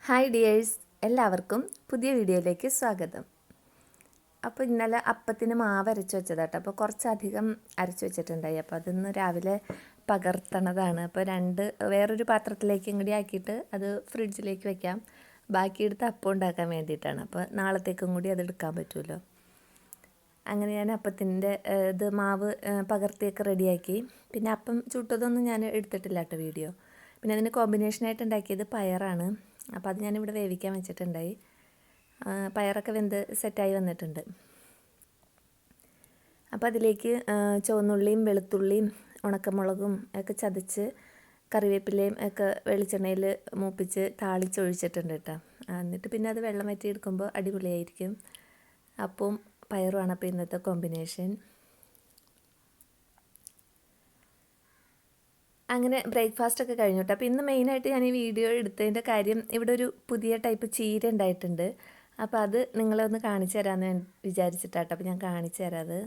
Hi dears, എല്ലാവർക്കും പുതിയ വീഡിയോയിലേക്ക് സ്വാഗതം. അപ്പോൾ ഇന്നലെ അപ്പത്തിന് മാവ് അരച്ച് വെച്ചതാട്ടോ. അപ്പോൾ കുറച്ചധികം അരച്ച് വെച്ചിട്ടുണ്ടായി. അപ്പോൾ അതിന്ന് രാവിലെ പകർത്തണതാണ്. അപ്പോൾ വേറൊരു പാത്രത്തിലേക്കും കൂടി ആക്കിയിട്ട് അത് ഫ്രിഡ്ജിലേക്ക് വെക്കാം. ബാക്കിയെടുത്ത് അപ്പം ഉണ്ടാക്കാൻ വേണ്ടിയിട്ടാണ്. അപ്പോൾ നാളത്തേക്കും കൂടി അത് എടുക്കാൻ പറ്റുമല്ലോ. അങ്ങനെ ഞാൻ അപ്പത്തിൻ്റെ മാവ് പകർത്തിയൊക്കെ റെഡിയാക്കി. പിന്നെ അപ്പം ചുട്ടതൊന്നും ഞാൻ എടുത്തിട്ടില്ല കേട്ടോ വീഡിയോ. പിന്നെ അതിന് കോമ്പിനേഷനായിട്ട് ഉണ്ടാക്കിയത് പയറാണ്. അപ്പോൾ അത് ഞാനിവിടെ വേവിക്കാൻ വെച്ചിട്ടുണ്ടായി. പയറൊക്കെ വെന്ത് സെറ്റായി വന്നിട്ടുണ്ട്. അപ്പോൾ അതിലേക്ക് ചുവന്നുള്ളിയും വെളുത്തുള്ളിയും ഉണക്കമുളകും ഒക്കെ ചതച്ച് കറിവേപ്പിലയും ഒക്കെ വെളിച്ചെണ്ണയിൽ മൂപ്പിച്ച് താളിച്ചൊഴിച്ചിട്ടുണ്ട് കേട്ടോ. എന്നിട്ട് പിന്നെ അത് വെള്ളം വറ്റി എടുക്കുമ്പോൾ അടിപൊളിയായിരിക്കും. അപ്പം പയറുമാണ് അപ്പോൾ ഇന്നത്തെ കോമ്പിനേഷൻ. അങ്ങനെ ബ്രേക്ക്ഫാസ്റ്റൊക്കെ കഴിഞ്ഞു കേട്ടോ. അപ്പോൾ ഇന്ന് മെയിനായിട്ട് ഞാൻ ഈ വീഡിയോ എടുത്തതിൻ്റെ കാര്യം, ഇവിടെ ഒരു പുതിയ ടൈപ്പ് ചീര ഉണ്ടായിട്ടുണ്ട്. അപ്പോൾ അത് നിങ്ങളെ ഒന്ന് കാണിച്ചു തരാമെന്ന് ഞാൻ വിചാരിച്ചിട്ടാട്ടോ. അപ്പോൾ ഞാൻ കാണിച്ചു തരാം. അത്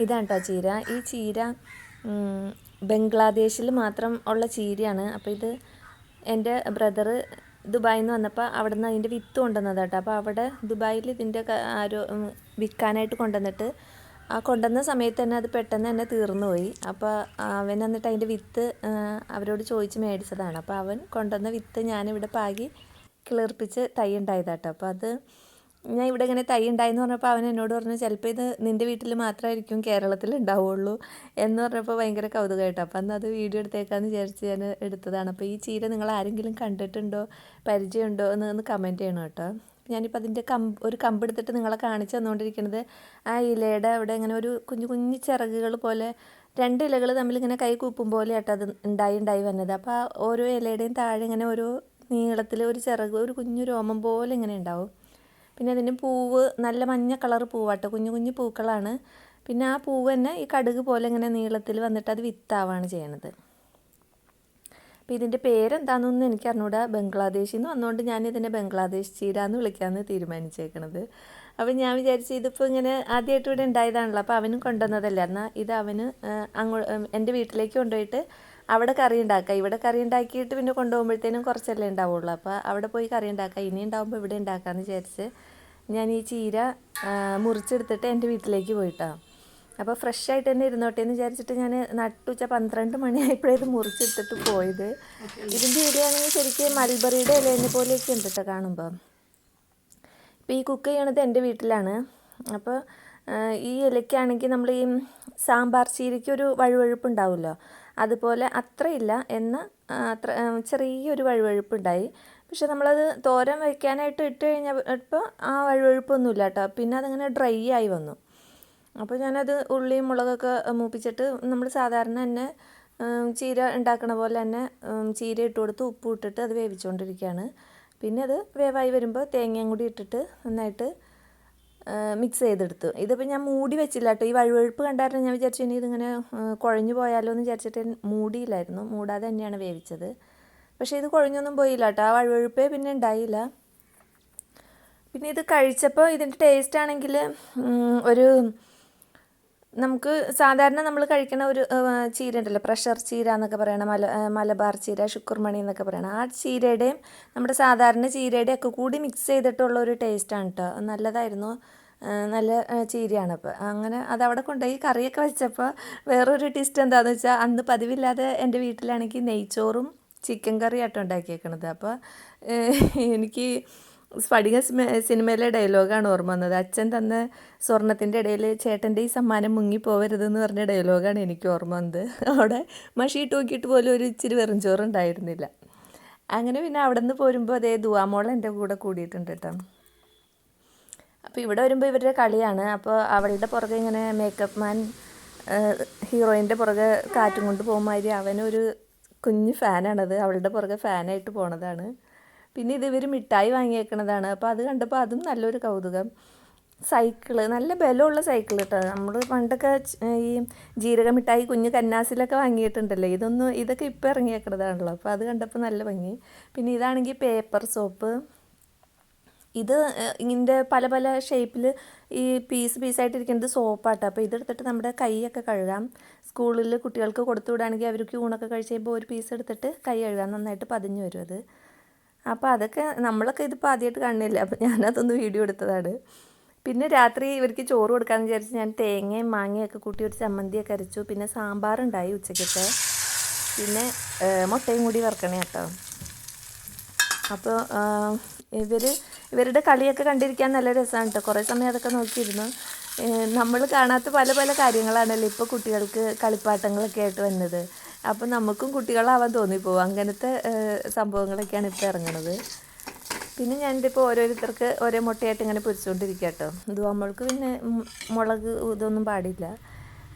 ഇതാണ് കേട്ടോ ചീര. ഈ ചീര ബംഗ്ലാദേശിൽ മാത്രം ഉള്ള ചീരയാണ്. അപ്പോൾ ഇത് എൻ്റെ ബ്രദറ് ദുബായിൽ നിന്ന് വന്നപ്പോൾ അവിടെ നിന്ന് അതിൻ്റെ വിത്ത് കൊണ്ടുവന്നതാട്ടോ. അപ്പോൾ അവിടെ ദുബായിൽ ഇതിൻ്റെ വിൽക്കാനായിട്ട് കൊണ്ടുവന്നിട്ട് കൊണ്ടുവന്ന സമയത്ത് തന്നെ അത് പെട്ടെന്ന് തന്നെ തീർന്നു പോയി. അപ്പോൾ അവൻ എന്നിട്ട് അതിൻ്റെ വിത്ത് അവരോട് ചോദിച്ച് മേടിച്ചതാണ്. അപ്പോൾ അവൻ കൊണ്ടുവന്ന വിത്ത് ഞാനിവിടെ പാകി കിളിർപ്പിച്ച് തൈ ഉണ്ടായതാട്ടോ. അപ്പോൾ അത് ഞാൻ ഇവിടെ ഇങ്ങനെ തൈ ഉണ്ടായെന്ന് പറഞ്ഞപ്പോൾ അവൻ എന്നോട് പറഞ്ഞു, ചിലപ്പോൾ ഇത് നിൻ്റെ വീട്ടിൽ മാത്രമായിരിക്കും കേരളത്തിൽ ഉണ്ടാവുള്ളൂ എന്ന് പറഞ്ഞപ്പോൾ ഭയങ്കര കൗതുകമായിട്ടോ. അപ്പോൾ അന്ന് അത് വീഡിയോ എടുത്തേക്കാന്ന് വിചാരിച്ച് ഞാൻ എടുത്തതാണ്. അപ്പോൾ ഈ ചീര നിങ്ങൾ ആരെങ്കിലും കണ്ടിട്ടുണ്ടോ, പരിചയമുണ്ടോ എന്ന് കമൻറ്റ് ചെയ്യണം കേട്ടോ. ഞാനിപ്പോൾ അതിൻ്റെ ഒരു കമ്പ് എടുത്തിട്ട് നിങ്ങളെ കാണിച്ചു തന്നുകൊണ്ടിരിക്കുന്നത് ആ ഇലയുടെ അവിടെ ഇങ്ങനെ ഒരു കുഞ്ഞു കുഞ്ഞു ചിറകുകൾ പോലെ 2 ഇലകൾ തമ്മിലിങ്ങനെ കൈ കൂപ്പും പോലെ ആട്ടോ അത് ഉണ്ടായി വന്നത്. അപ്പോൾ ആ ഓരോ ഇലയുടെയും താഴെ ഇങ്ങനെ ഓരോ നീളത്തിൽ ഒരു ചിറക്, ഒരു കുഞ്ഞു രോമം പോലെ ഇങ്ങനെ ഉണ്ടാവും. പിന്നെ അതിൻ്റെ പൂവ് നല്ല മഞ്ഞ കളർ പൂവാട്ടോ, കുഞ്ഞു കുഞ്ഞു പൂക്കളാണ്. പിന്നെ ആ പൂവ് തന്നെ ഈ കടുക് പോലെ ഇങ്ങനെ നീളത്തിൽ വന്നിട്ട് അത് വിത്താവാണ് ചെയ്യണത്. അപ്പോൾ ഇതിൻ്റെ പേരെന്താണെന്നൊന്നും എനിക്ക് അറിഞ്ഞൂടാ. ബംഗ്ലാദേശിൽ നിന്ന് വന്നുകൊണ്ട് ഞാനിതിനെ ബംഗ്ലാദേശ് ചീര എന്ന് വിളിക്കാമെന്ന് തീരുമാനിച്ചേക്കണത്. അപ്പോൾ ഞാൻ വിചാരിച്ചു ഇതിപ്പോൾ ഇങ്ങനെ ആദ്യമായിട്ട് ഇവിടെ ഉണ്ടായതാണല്ലോ, അപ്പോൾ അവനും കൊണ്ടുവന്നതല്ല. എന്നാൽ ഇത് അവന് എൻ്റെ വീട്ടിലേക്ക് കൊണ്ടുപോയിട്ട് അവിടെ കറി ഉണ്ടാക്കുക. ഇവിടെ കറി ഉണ്ടാക്കിയിട്ട് പിന്നെ കൊണ്ടുപോകുമ്പോഴത്തേനും കുറച്ചല്ലേ ഉണ്ടാവുള്ളൂ. അപ്പോൾ അവിടെ പോയി കറി ഉണ്ടാക്കുക, ഇനി ഉണ്ടാകുമ്പോൾ ഇവിടെ ഉണ്ടാക്കാമെന്ന് വിചാരിച്ച് ഞാൻ ഈ ചീര മുറിച്ചെടുത്തിട്ട് എൻ്റെ വീട്ടിലേക്ക് പോയിട്ടാണ്. അപ്പോൾ ഫ്രഷ് ആയിട്ട് തന്നെ ഇരുന്നോട്ടെ എന്ന് വിചാരിച്ചിട്ട് ഞാൻ നട്ടുച്ച 12 മണിയായപ്പോഴേ ഇത് മുറിച്ചെടുത്തിട്ട് പോയത്. ഇതിൻ്റെ ഇലയാണെങ്കിൽ ശരിക്കും മൽബറിയുടെ ഇലേനെ പോലെയൊക്കെ ഉണ്ട് കേട്ടോ കാണുമ്പോൾ. ഇപ്പോൾ ഈ കുക്ക് ചെയ്യണത് എൻ്റെ വീട്ടിലാണ്. അപ്പോൾ ഈ ഇലയ്ക്കാണെങ്കിൽ നമ്മൾ ഈ സാമ്പാർ ചീരയ്ക്ക് ഒരു വഴുവഴുപ്പ് ഉണ്ടാവുമല്ലോ, അതുപോലെ അത്രയില്ല എന്നാൽ ചെറിയൊരു വഴുവഴുപ്പുണ്ടായി. പക്ഷെ നമ്മളത് തോരൻ വയ്ക്കാനായിട്ട് ഇട്ട് കഴിഞ്ഞാൽ ഇപ്പോൾ ആ വഴുവഴുപ്പൊന്നുമില്ല കേട്ടോ. പിന്നെ അതിങ്ങനെ ഡ്രൈ ആയി വന്നു. അപ്പോൾ ഞാനത് ഉള്ളിയും മുളകൊക്കെ മൂപ്പിച്ചിട്ട് നമ്മൾ സാധാരണ തന്നെ ചീര ഉണ്ടാക്കണ പോലെ തന്നെ ചീര ഇട്ട് കൊടുത്ത് ഉപ്പ് ഇട്ടിട്ട് അത് വേവിച്ചുകൊണ്ടിരിക്കുകയാണ്. പിന്നെ അത് വേവായി വരുമ്പോൾ തേങ്ങയും കൂടി ഇട്ടിട്ട് നന്നായിട്ട് മിക്സ് ചെയ്തെടുത്തു. ഇതിപ്പോൾ ഞാൻ മൂടി വെച്ചില്ല കേട്ടോ. ഈ വഴുവഴുപ്പ് കണ്ടായിരുന്നു ഞാൻ വിചാരിച്ചു ഇനി ഇതിങ്ങനെ കുഴഞ്ഞു പോയാലോ എന്ന് വിചാരിച്ചിട്ട് മൂടിയില്ലായിരുന്നു. മൂടാതെ തന്നെയാണ് വേവിച്ചത്. പക്ഷേ ഇത് കുഴഞ്ഞൊന്നും പോയില്ല കേട്ടോ. ആ വഴുവഴുപ്പേ പിന്നെ ഉണ്ടായില്ല. പിന്നെ ഇത് കഴിച്ചപ്പോൾ ഇതിൻ്റെ ടേസ്റ്റ് ആണെങ്കിൽ ഒരു നമുക്ക് സാധാരണ നമ്മൾ കഴിക്കണ ഒരു ചീര ഉണ്ടല്ലോ, പ്രഷർ ചീര എന്നൊക്കെ പറയണ, മലബാർ ചീര, ശുക്ർമണി എന്നൊക്കെ പറയണം, ആ ചീരയുടെയും നമ്മുടെ സാധാരണ ചീരയുടെയും ഒക്കെ കൂടി മിക്സ് ചെയ്തിട്ടുള്ള ഒരു ടേസ്റ്റാണ് കേട്ടോ. നല്ലതായിരുന്നു, നല്ല ചീരയാണ്. അപ്പോൾ അങ്ങനെ അതവിടെ കൊണ്ടുപോയി കറിയൊക്കെ വെച്ചപ്പോൾ വേറൊരു ടേസ്റ്റ് എന്താണെന്ന് വെച്ചാൽ, അന്ന് പതിവില്ലാതെ എൻ്റെ വീട്ടിലാണെങ്കിൽ നെയ്ച്ചോറും ചിക്കൻ കറിയാട്ടോ ഉണ്ടാക്കിയേക്കണത്. അപ്പോൾ എനിക്ക് സ്ഫടിക സിനിമയിലെ ഡയലോഗാണ് ഓർമ്മ വന്നത്. അച്ഛൻ തന്ന സ്വർണത്തിൻ്റെ ഇടയിൽ ചേട്ടൻ്റെ ഈ സമ്മാനം മുങ്ങിപ്പോവരുതെന്ന് പറഞ്ഞ ഡയലോഗാണ് എനിക്ക് ഓർമ്മ വന്നത്. അവിടെ മഷീട്ട് നോക്കിയിട്ട് പോലും ഒരു ഇച്ചിരി വെറുംചോറുണ്ടായിരുന്നില്ല. അങ്ങനെ പിന്നെ അവിടെ നിന്ന് പോരുമ്പോൾ അതേ ദുവാമോൾ എൻ്റെ കൂടെ കൂടിയിട്ടുണ്ട് കേട്ടോ. അപ്പോൾ ഇവിടെ വരുമ്പോൾ ഇവരുടെ കളിയാണ്. അപ്പോൾ അവളുടെ പുറകെ ഇങ്ങനെ മേക്കപ്പ് മാൻ ഹീറോയിൻ്റെ പുറകെ കാറ്റും കൊണ്ട് പോകുമാതിരി അവനൊരു കുഞ്ഞ് ഫാനാണത്. അവളുടെ പുറകെ ഫാനായിട്ട് പോണതാണ്. പിന്നെ ഇത് ഇവർ മിഠായി വാങ്ങിയേക്കണതാണ്. അപ്പോൾ അത് കണ്ടപ്പോൾ അതും നല്ലൊരു കൗതുകം. സൈക്കിള്, നല്ല ബലമുള്ള സൈക്കിൾ കേട്ടോ. നമ്മൾ പണ്ടൊക്കെ ഈ ജീരക മിഠായി കുഞ്ഞ് കന്നാസിലൊക്കെ വാങ്ങിയിട്ടുണ്ടല്ലോ, ഇതൊക്കെ ഇപ്പോൾ ഇറങ്ങിയേക്കണതാണല്ലോ. അപ്പോൾ അത് കണ്ടപ്പോൾ നല്ല ഭംഗി. പിന്നെ ഇതാണെങ്കിൽ പേപ്പർ സോപ്പ്. ഇത് ഇതിൻ്റെ പല പല ഷേപ്പിൽ ഈ പീസായിട്ടിരിക്കുന്നത് സോപ്പാട്ടോ. അപ്പോൾ ഇതെടുത്തിട്ട് നമ്മുടെ കൈയൊക്കെ കഴുകാം. സ്കൂളിൽ കുട്ടികൾക്ക് കൊടുത്തു വിടുകയാണെങ്കിൽ അവർക്ക് ഊണൊക്കെ കഴിച്ച് കഴിയുമ്പോൾ ഒരു പീസ് എടുത്തിട്ട് കൈ കഴുകാം, നന്നായിട്ട് പതിഞ്ഞ് വരും അത്. അപ്പോൾ അതൊക്കെ നമ്മളൊക്കെ ഇതിപ്പോൾ ആദ്യമായിട്ട് കാണുന്നില്ല, അപ്പോൾ ഞാനതൊന്ന് വീഡിയോ എടുത്തതാണ്. പിന്നെ രാത്രി ഇവർക്ക് ചോറ് കൊടുക്കാമെന്ന് വിചാരിച്ച് ഞാൻ തേങ്ങയും മാങ്ങയൊക്കെ കൂട്ടി ഒരു ചമ്മന്തിയൊക്കെ അരച്ചു. പിന്നെ സാമ്പാറുണ്ടായി ഉച്ചക്കത്തെ, പിന്നെ മുട്ടയും കൂടി വറുക്കണേ കേട്ടോ. അപ്പോൾ ഇവരുടെ കളിയൊക്കെ കണ്ടിരിക്കാൻ നല്ല രസമാണ് കേട്ടോ. കുറേ സമയം അതൊക്കെ നോക്കിയിരുന്നു. നമ്മൾ കാണാത്ത പല പല കാര്യങ്ങളാണല്ലോ ഇപ്പോൾ കുട്ടികൾക്ക് കളിപ്പാട്ടങ്ങളൊക്കെ ആയിട്ട് വന്നത്. അപ്പോൾ നമുക്കും കുട്ടികളാവാൻ തോന്നിപ്പോവും. അങ്ങനത്തെ സംഭവങ്ങളൊക്കെയാണ് ഇപ്പോൾ ഇറങ്ങുന്നത്. പിന്നെ ഞാനിതിപ്പോൾ ഓരോരുത്തർക്ക് ഓരോ മുട്ടയായിട്ട് ഇങ്ങനെ പൊരിച്ചുകൊണ്ടിരിക്കുക കേട്ടോ. ഇത് നമ്മൾക്ക് പിന്നെ മുളക് ഇതൊന്നും പാടില്ല.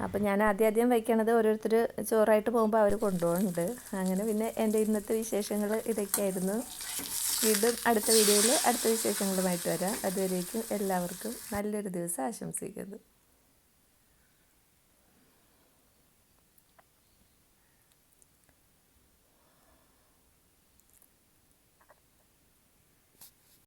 അപ്പോൾ ഞാൻ ആദ്യം വയ്ക്കണത് ഓരോരുത്തർ ചോറായിട്ട് പോകുമ്പോൾ അവർ കൊണ്ടുപോകുന്നുണ്ട്. അങ്ങനെ പിന്നെ എൻ്റെ ഇന്നത്തെ വിശേഷങ്ങൾ ഇതൊക്കെയായിരുന്നു. വീണ്ടും അടുത്ത വീഡിയോയിൽ അടുത്ത വിശേഷങ്ങളുമായിട്ട് വരാം. അതുവരേക്കും എല്ലാവർക്കും നല്ലൊരു ദിവസം ആശംസിക്കുന്നു.